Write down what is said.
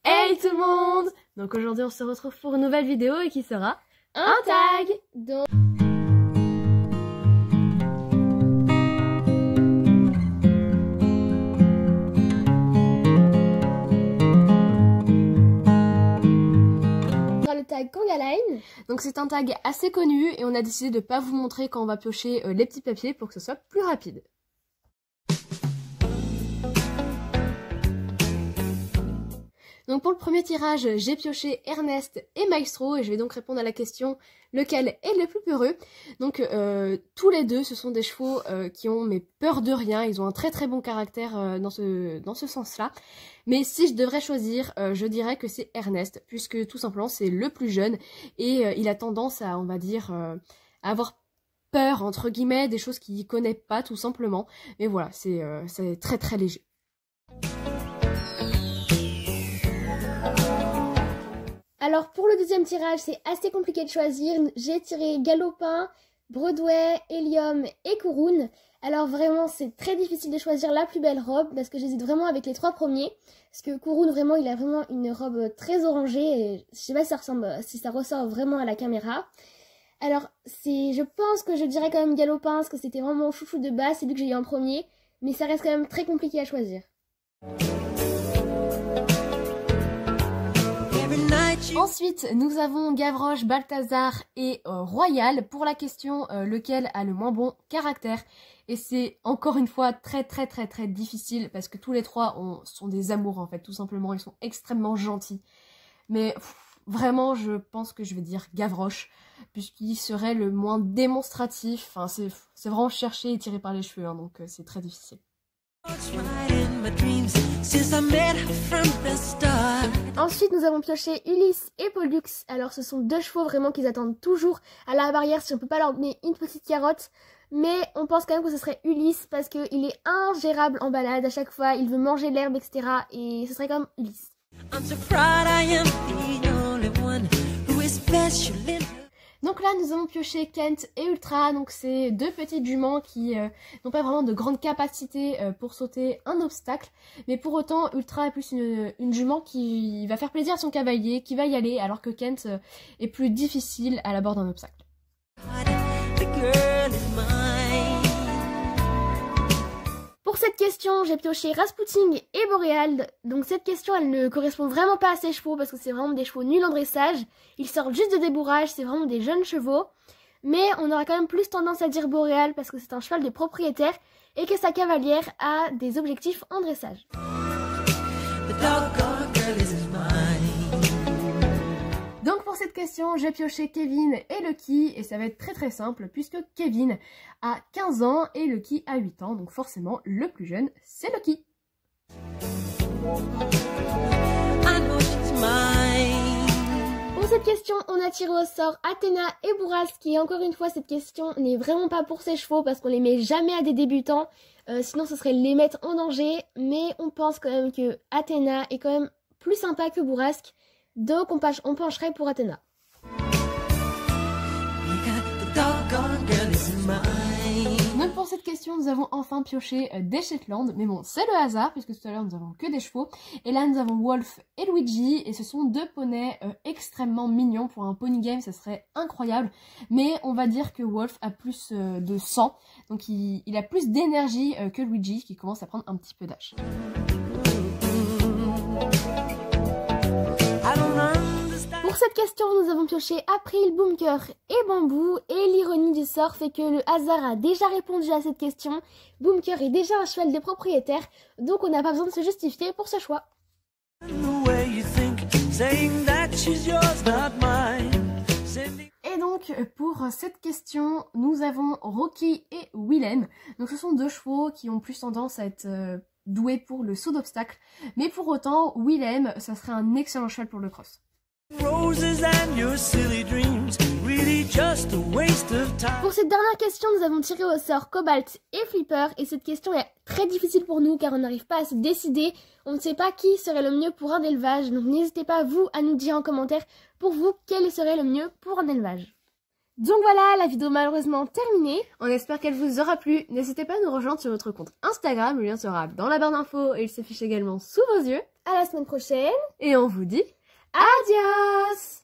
Hey tout le monde! Donc aujourd'hui on se retrouve pour une nouvelle vidéo et qui sera un tag! Donc... le tag Kangaline. Donc c'est un tag assez connu et on a décidé de ne pas vous montrer quand on va piocher les petits papiers pour que ce soit plus rapide. Donc pour le premier tirage, j'ai pioché Ernest et Maestro et je vais donc répondre à la question lequel est le plus peureux. Donc tous les deux, ce sont des chevaux qui ont peur de rien, ils ont un très très bon caractère dans ce sens-là. Mais si je devrais choisir, je dirais que c'est Ernest, puisque tout simplement c'est le plus jeune et il a tendance à, on va dire, à avoir peur, entre guillemets, des choses qu'il ne connaît pas tout simplement. Mais voilà, c'est très très léger. Alors pour le deuxième tirage, c'est assez compliqué de choisir. J'ai tiré Galopin, Broadway, Helium et Kouroun. Alors vraiment, c'est très difficile de choisir la plus belle robe parce que j'hésite vraiment avec les trois premiers. Parce que Kouroun, vraiment, il a vraiment une robe très orangée et je sais pas si ça ressort vraiment à la caméra. Alors, je pense que je dirais quand même Galopin parce que c'était vraiment mon chouchou de base, c'est lui que j'ai eu en premier. Mais ça reste quand même très compliqué à choisir. Ensuite, nous avons Gavroche, Balthazar et Royal pour la question lequel a le moins bon caractère. Et c'est encore une fois très difficile parce que tous les trois sont des amours en fait, tout simplement. Ils sont extrêmement gentils. Mais vraiment, je pense que je vais dire Gavroche puisqu'il serait le moins démonstratif. Enfin, c'est vraiment cherché et tiré par les cheveux, hein, donc c'est très difficile. Ensuite, nous avons pioché Ulysse et Pollux. Alors, ce sont deux chevaux vraiment qu'ils attendent toujours à la barrière si on peut pas leur donner une petite carotte. Mais on pense quand même que ce serait Ulysse parce qu'il est ingérable en balade à chaque fois. Il veut manger l'herbe, etc. Et ce serait comme Ulysse. Donc là, nous avons pioché Kent et Ultra, donc c'est deux petites juments qui n'ont pas vraiment de grande capacité pour sauter un obstacle, mais pour autant, Ultra est plus une jument qui va faire plaisir à son cavalier, qui va y aller, alors que Kent est plus difficile à l'abord d'un obstacle. Pour cette question, j'ai pioché Rasputin et Boréal. Donc cette question, elle ne correspond vraiment pas à ces chevaux parce que c'est vraiment des chevaux nuls en dressage. Ils sortent juste de débourrage, c'est vraiment des jeunes chevaux. Mais on aura quand même plus tendance à dire Boréal parce que c'est un cheval de propriétaire et que sa cavalière a des objectifs en dressage. Donc pour cette question, j'ai pioché Kevin et Lucky et ça va être très simple puisque Kevin a 15 ans et Lucky a 8 ans, donc forcément le plus jeune c'est Lucky. Pour cette question, on a tiré au sort Athéna et Bourrasque et encore une fois cette question n'est vraiment pas pour ces chevaux parce qu'on les met jamais à des débutants, sinon ce serait les mettre en danger, mais on pense quand même que Athéna est quand même plus sympa que Bourrasque. Donc on pencherait pour Athéna. Donc pour cette question, nous avons enfin pioché des Shetland, mais bon, c'est le hasard, puisque tout à l'heure nous avons que des chevaux. Et là nous avons Wolf et Luigi, et ce sont deux poneys extrêmement mignons. Pour un pony game, ça serait incroyable. Mais on va dire que Wolf a plus de sang, donc il a plus d'énergie que Luigi, qui commence à prendre un petit peu d'âge. Pour cette question, nous avons pioché April, Bunker et Bambou. Et l'ironie du sort fait que le hasard a déjà répondu à cette question. Bunker est déjà un cheval de propriétaire, donc on n'a pas besoin de se justifier pour ce choix. Et donc pour cette question, nous avons Rocky et Willem. Donc ce sont deux chevaux qui ont plus tendance à être doués pour le saut d'obstacle. Mais pour autant, Willem, ça serait un excellent cheval pour le cross. Pour cette dernière question, nous avons tiré au sort Cobalt et Flipper et cette question est très difficile pour nous car on n'arrive pas à se décider. On ne sait pas qui serait le mieux pour un élevage, donc n'hésitez pas vous à nous dire en commentaire pour vous quel serait le mieux pour un élevage. Donc voilà, la vidéo malheureusement terminée. On espère qu'elle vous aura plu. N'hésitez pas à nous rejoindre sur notre compte Instagram, le lien sera dans la barre d'infos et il s'affiche également sous vos yeux. À la semaine prochaine. Et on vous dit Adios!